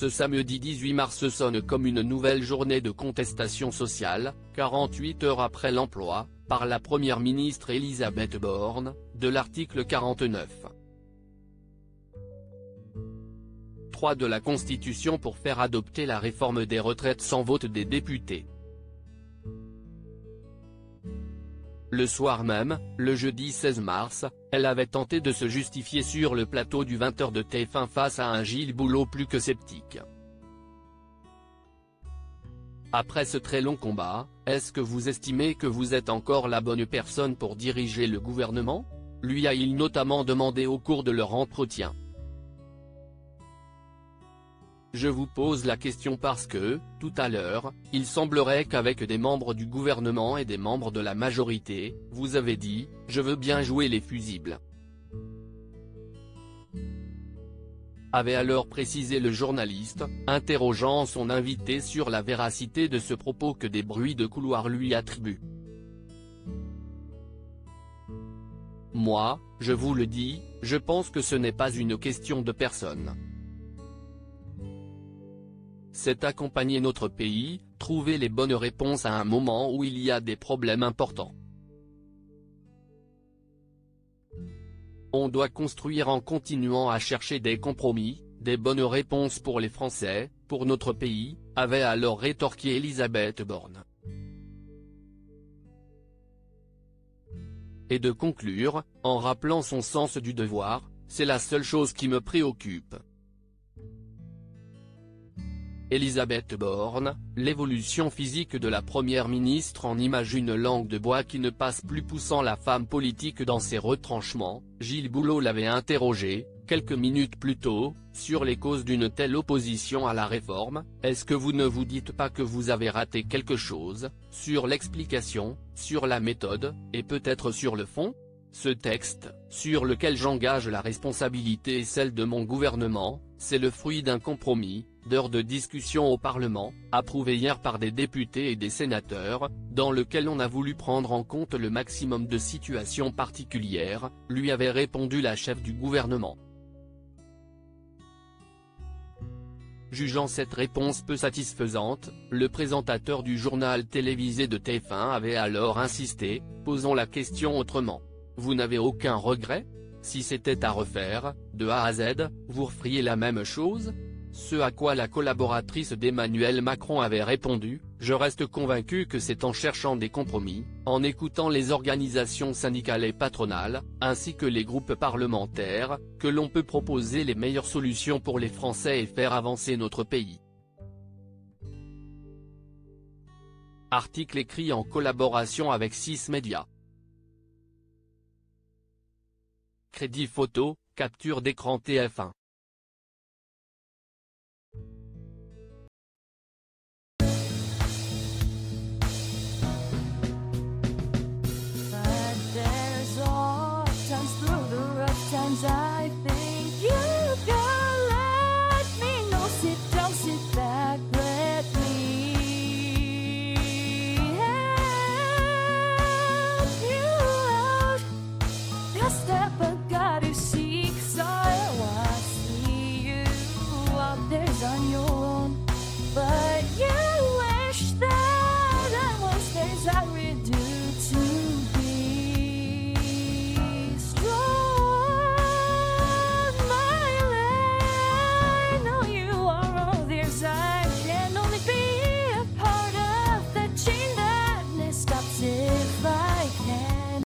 Ce samedi 18 mars sonne comme une nouvelle journée de contestation sociale, 48 heures après l'emploi, par la première ministre Elisabeth Borne, de l'article 49.3 de la Constitution pour faire adopter la réforme des retraites sans vote des députés. Le soir même, le jeudi 16 mars, elle avait tenté de se justifier sur le plateau du 20h de TF1 face à un Gilles Boulot plus que sceptique. Après ce très long combat, est-ce que vous estimez que vous êtes encore la bonne personne pour diriger le gouvernement ? Lui a-t-il notamment demandé au cours de leur entretien. Je vous pose la question parce que, tout à l'heure, il semblerait qu'avec des membres du gouvernement et des membres de la majorité, vous avez dit « je veux bien jouer les fusibles ». Avait alors précisé le journaliste, interrogeant son invité sur la véracité de ce propos que des bruits de couloir lui attribuent. Moi, je vous le dis, je pense que ce n'est pas une question de personne. C'est accompagner notre pays, trouver les bonnes réponses à un moment où il y a des problèmes importants. On doit construire en continuant à chercher des compromis, des bonnes réponses pour les Français, pour notre pays, avait alors rétorqué Elisabeth Borne. Et de conclure, en rappelant son sens du devoir, c'est la seule chose qui me préoccupe. Elisabeth Borne, l'évolution physique de la première ministre en image une langue de bois qui ne passe plus poussant la femme politique dans ses retranchements, Gilles Boulot l'avait interrogé, quelques minutes plus tôt, sur les causes d'une telle opposition à la réforme. Est-ce que vous ne vous dites pas que vous avez raté quelque chose, sur l'explication, sur la méthode, et peut-être sur le fond ? Ce texte, sur lequel j'engage la responsabilité et celle de mon gouvernement, c'est le fruit d'un compromis, d'heures de discussion au Parlement, approuvé hier par des députés et des sénateurs, dans lequel on a voulu prendre en compte le maximum de situations particulières, lui avait répondu la chef du gouvernement. Jugeant cette réponse peu satisfaisante, le présentateur du journal télévisé de TF1 avait alors insisté, posons la question autrement. Vous n'avez aucun regret ? Si c'était à refaire, de A à Z, vous referiez la même chose ? Ce à quoi la collaboratrice d'Emmanuel Macron avait répondu, je reste convaincu que c'est en cherchant des compromis, en écoutant les organisations syndicales et patronales, ainsi que les groupes parlementaires, que l'on peut proposer les meilleures solutions pour les Français et faire avancer notre pays. Article écrit en collaboration avec 6 médias. Crédit photo, capture d'écran TF1.